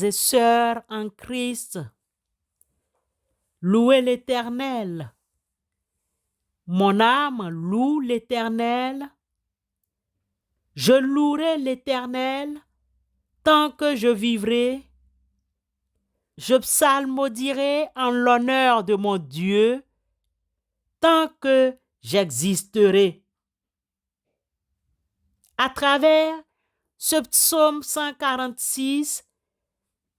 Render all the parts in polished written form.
Frères et sœurs en Christ, louez l'Éternel. Mon âme loue l'Éternel. Je louerai l'Éternel tant que je vivrai. Je psalmodierai en l'honneur de mon Dieu tant que j'existerai. À travers ce psaume 146,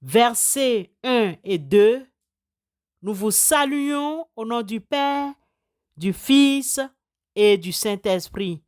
versets 1 et 2, nous vous saluons au nom du Père, du Fils et du Saint-Esprit.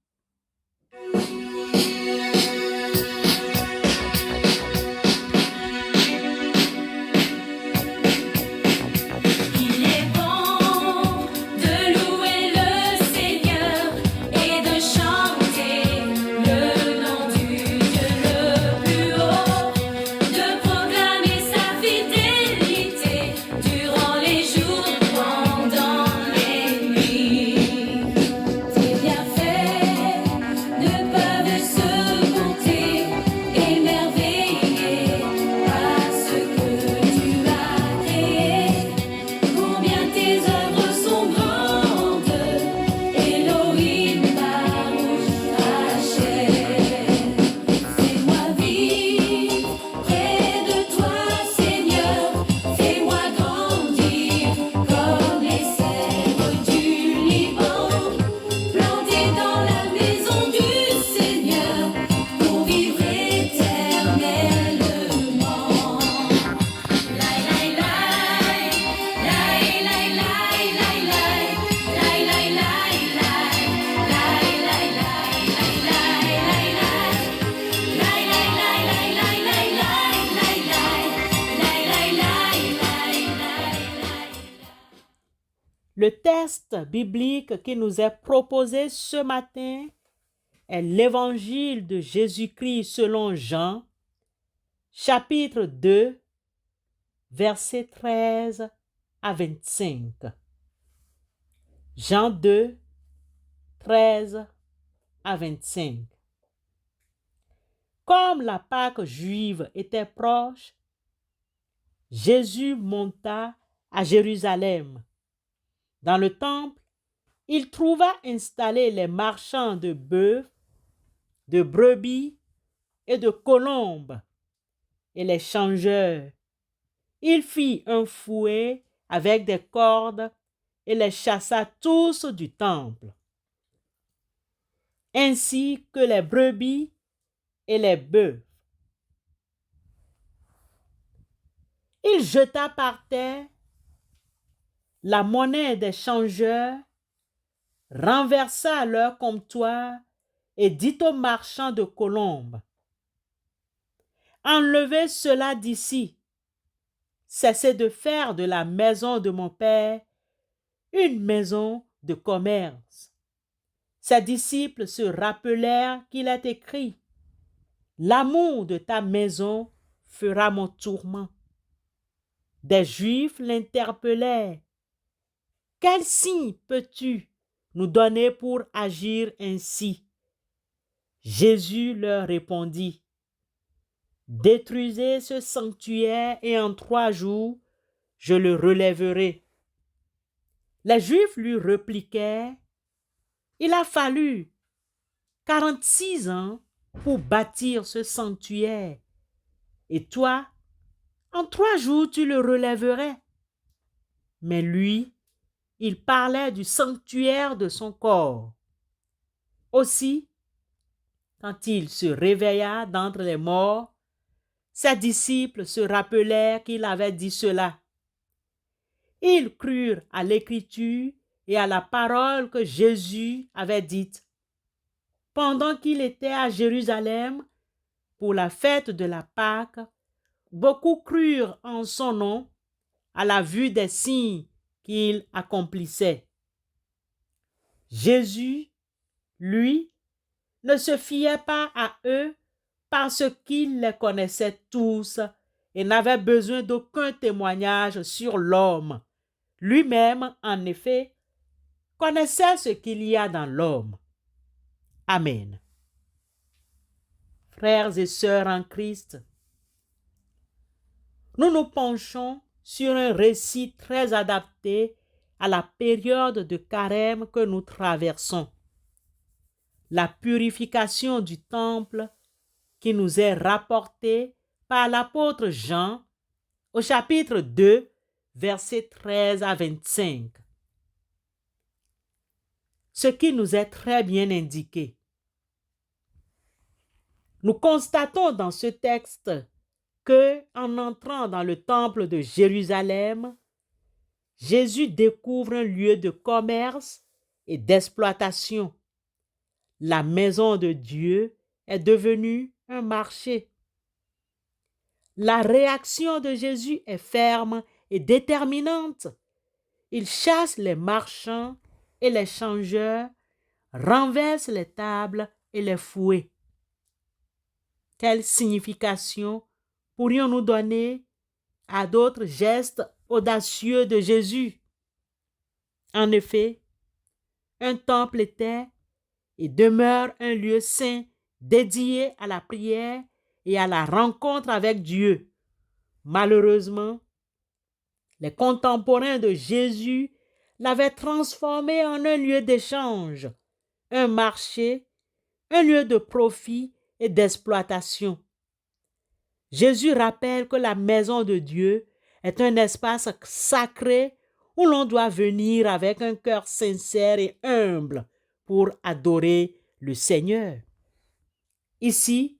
Le texte biblique qui nous est proposé ce matin est l'Évangile de Jésus-Christ selon Jean, chapitre 2, versets 13 à 25. Jean 2, 13 à 25. Comme la Pâque juive était proche, Jésus monta à Jérusalem. Dans le temple, il trouva installés les marchands de bœufs, de brebis et de colombes, et les changeurs. Il fit un fouet avec des cordes et les chassa tous du temple, ainsi que les brebis et les bœufs. Il jeta par terre la monnaie des changeurs, renversa leur comptoir et dit aux marchands de colombes: enlevez cela d'ici, cessez de faire de la maison de mon père une maison de commerce. Ses disciples se rappelèrent qu'il est écrit: l'amour de ta maison fera mon tourment. Des Juifs l'interpellèrent: quel signe peux-tu nous donner pour agir ainsi? Jésus leur répondit: détruisez ce sanctuaire et en 3 jours, je le relèverai. Les Juifs lui répliquèrent: il a fallu 46 ans pour bâtir ce sanctuaire, et toi, en 3 jours, tu le relèverais. Mais lui, il parlait du sanctuaire de son corps. Aussi, quand il se réveilla d'entre les morts, ses disciples se rappelèrent qu'il avait dit cela. Ils crurent à l'Écriture et à la parole que Jésus avait dite pendant qu'il était à Jérusalem pour la fête de la Pâque. Beaucoup crurent en son nom à la vue des signes qu'il accomplissait. Jésus, lui, ne se fiait pas à eux parce qu'il les connaissait tous et n'avait besoin d'aucun témoignage sur l'homme. Lui-même, en effet, connaissait ce qu'il y a dans l'homme. Amen. Frères et sœurs en Christ, nous nous penchons sur un récit très adapté à la période de carême que nous traversons. La purification du temple qui nous est rapportée par l'apôtre Jean au chapitre 2, versets 13 à 25. Ce qui nous est très bien indiqué. Nous constatons dans ce texte que, en entrant dans le temple de Jérusalem, Jésus découvre un lieu de commerce et d'exploitation. La maison de Dieu est devenue un marché. La réaction de Jésus est ferme et déterminante. Il chasse les marchands et les changeurs, renverse les tables et les fouets. Quelle signification pourrions-nous donner à d'autres gestes audacieux de Jésus? En effet, un temple était et demeure un lieu saint dédié à la prière et à la rencontre avec Dieu. Malheureusement, les contemporains de Jésus l'avaient transformé en un lieu d'échange, un marché, un lieu de profit et d'exploitation. Jésus rappelle que la maison de Dieu est un espace sacré où l'on doit venir avec un cœur sincère et humble pour adorer le Seigneur. Ici,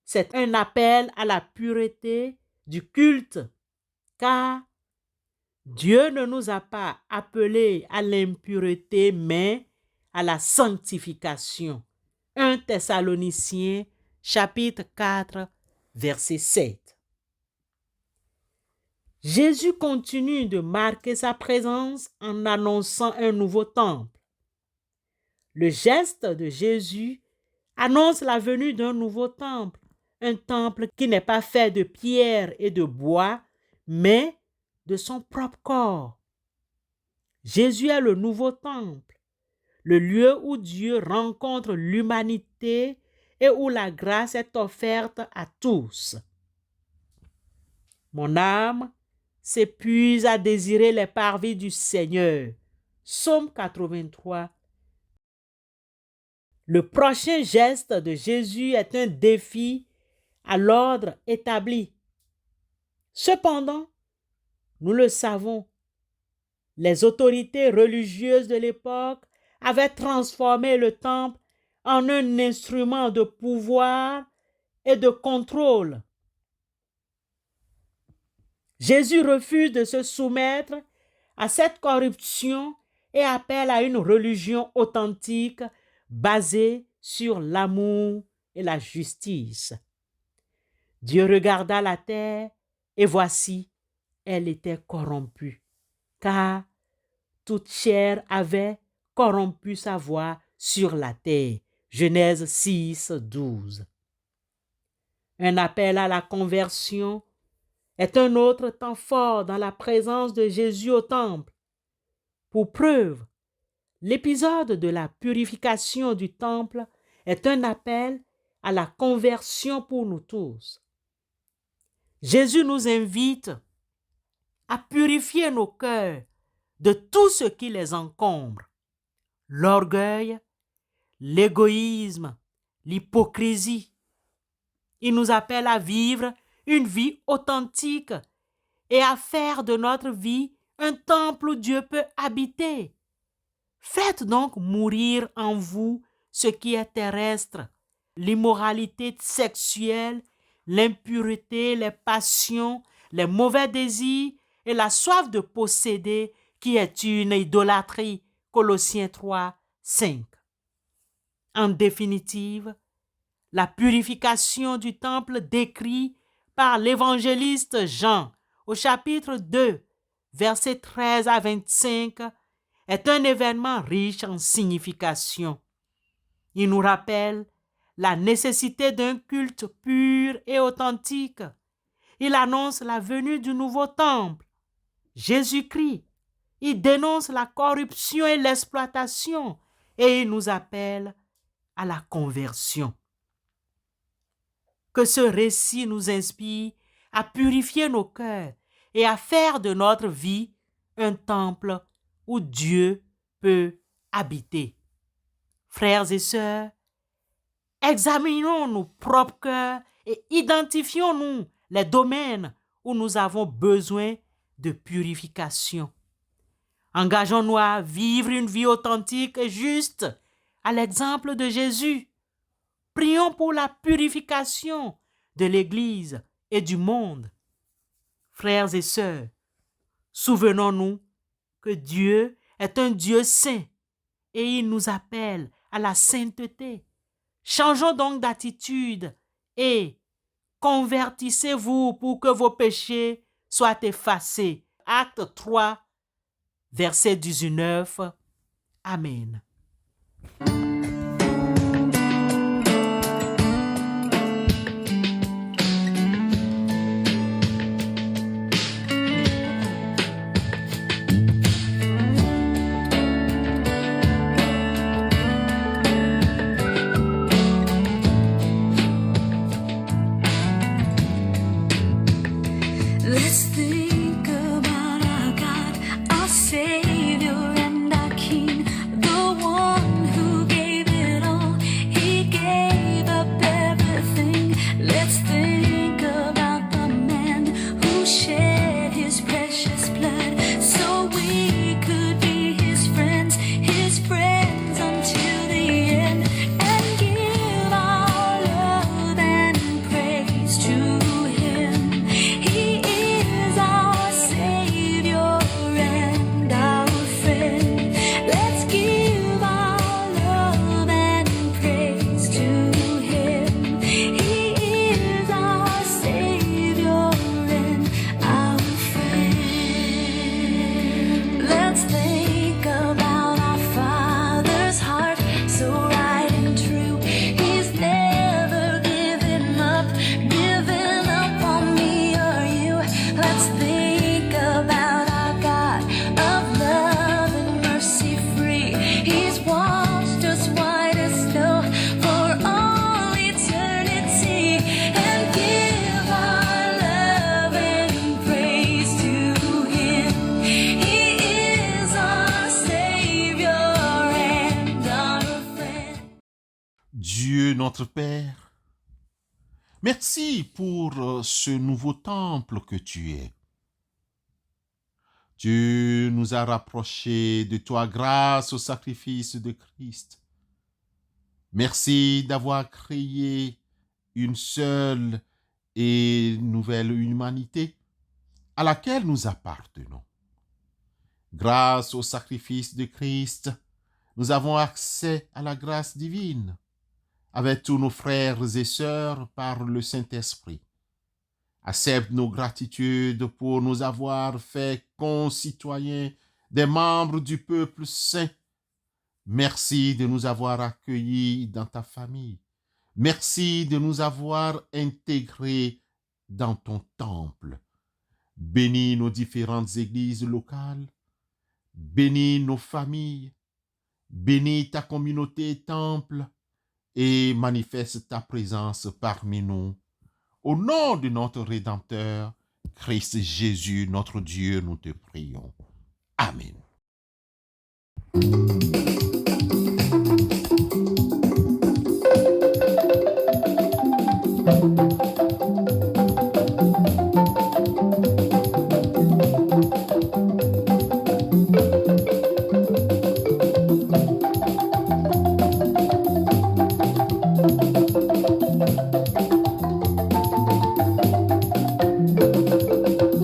c'est un appel à la pureté du culte, car Dieu ne nous a pas appelés à l'impureté, mais à la sanctification. 1 Thessaloniciens, chapitre 4, verset 7. Jésus continue de marquer sa présence en annonçant un nouveau temple. Le geste de Jésus annonce la venue d'un nouveau temple, un temple qui n'est pas fait de pierre et de bois, mais de son propre corps. Jésus est le nouveau temple, le lieu où Dieu rencontre l'humanité et où la grâce est offerte à tous. Mon âme s'épuise à désirer les parvis du Seigneur. Psaume 83. Le prochain geste de Jésus est un défi à l'ordre établi. Cependant, nous le savons, les autorités religieuses de l'époque avaient transformé le temple en un instrument de pouvoir et de contrôle. Jésus refuse de se soumettre à cette corruption et appelle à une religion authentique basée sur l'amour et la justice. Dieu regarda la terre et voici, elle était corrompue, car toute chair avait corrompu sa voix sur la terre. Genèse 6, 12. Un appel à la conversion est un autre temps fort dans la présence de Jésus au temple. Pour preuve, l'épisode de la purification du temple est un appel à la conversion pour nous tous. Jésus nous invite à purifier nos cœurs de tout ce qui les encombre. L'orgueil, l'égoïsme, l'hypocrisie. Il nous appelle à vivre une vie authentique et à faire de notre vie un temple où Dieu peut habiter. Faites donc mourir en vous ce qui est terrestre, l'immoralité sexuelle, l'impureté, les passions, les mauvais désirs et la soif de posséder qui est une idolâtrie. Colossiens 3, 5. En définitive, la purification du temple décrit par l'évangéliste Jean au chapitre 2, versets 13 à 25, est un événement riche en signification. Il nous rappelle la nécessité d'un culte pur et authentique. Il annonce la venue du nouveau temple, Jésus-Christ. Il dénonce la corruption et l'exploitation et il nous appelle à la conversion. Que ce récit nous inspire à purifier nos cœurs et à faire de notre vie un temple où Dieu peut habiter. Frères et sœurs, examinons nos propres cœurs et identifions-nous les domaines où nous avons besoin de purification. Engageons-nous à vivre une vie authentique et juste, à l'exemple de Jésus. Prions pour la purification de l'Église et du monde. Frères et sœurs, souvenons-nous que Dieu est un Dieu saint et il nous appelle à la sainteté. Changeons donc d'attitude et convertissez-vous pour que vos péchés soient effacés. Acte 3, verset 19. Amen. Let's think about our God, our Savior and our King, the one who gave it all. He gave up everything. Let's think about the man who shed his precious blood so we could be his friends until the end, and give our love and praise to him. He is our Savior and our friend. Let's give our love and praise to him. He is our Savior and our friend. Let's think about our Father's heart, so right and true. He's never given up on me or you. Let's think about our God of love and mercy free. He's washed us white as snow for all eternity, and give our love and praise to him. He is our Savior and our friend. Dieu notre Père, merci pour ce nouveau temple que tu es. Tu nous as rapprochés de toi grâce au sacrifice de Christ. Merci d'avoir créé une seule et nouvelle humanité à laquelle nous appartenons. Grâce au sacrifice de Christ, nous avons accès à la grâce divine avec tous nos frères et sœurs par le Saint-Esprit. Accepte nos gratitudes pour nous avoir fait concitoyens des membres du peuple saint. Merci de nous avoir accueillis dans ta famille. Merci de nous avoir intégrés dans ton temple. Bénis nos différentes églises locales. Bénis nos familles. Bénis ta communauté temple et manifeste ta présence parmi nous. Au nom de notre Rédempteur, Christ Jésus, notre Dieu, nous te prions. Amen.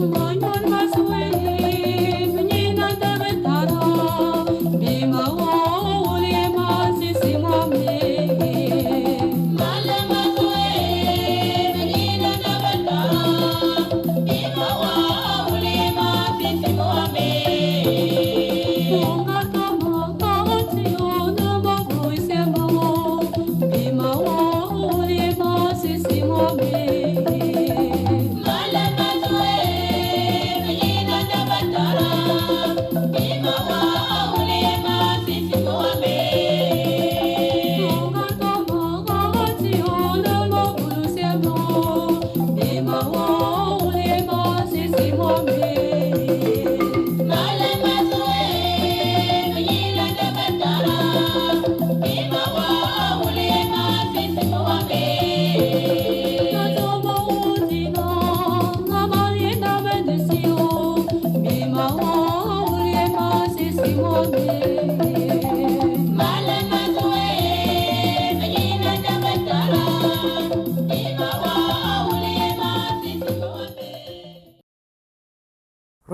Manyon masweli, penyina tebetara, bima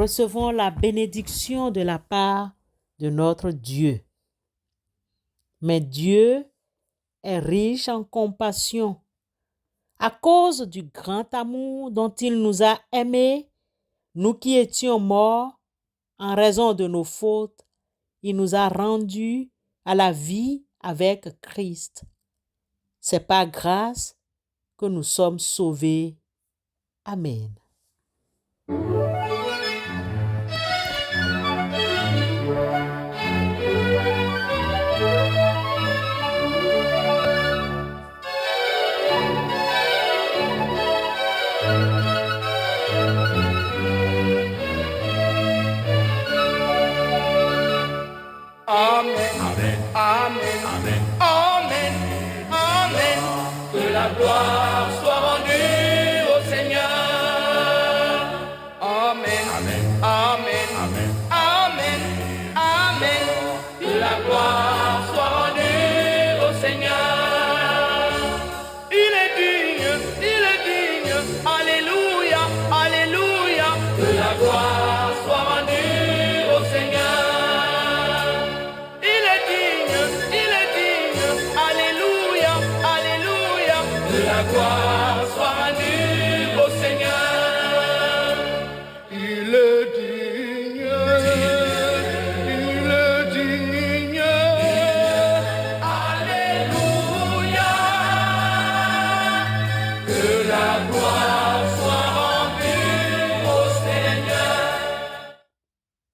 recevons la bénédiction de la part de notre Dieu. Mais Dieu est riche en compassion. À cause du grand amour dont il nous a aimés, nous qui étions morts en raison de nos fautes, il nous a rendus à la vie avec Christ. C'est par grâce que nous sommes sauvés. Amen. Amen. Amen. Amen. Amen. Amen. Amen. Que la gloire soit rendue au Seigneur. Amen. Amen. Amen. Amen. Amen. Amen. Que la gloire soit rendue au Seigneur. Il est digne. Alléluia. Alléluia. Que la gloire soit rendue au Seigneur. Il est digne. Alléluia. Alléluia. Que la gloire soit rendue au Seigneur. Il est digne. Alléluia. Que la gloire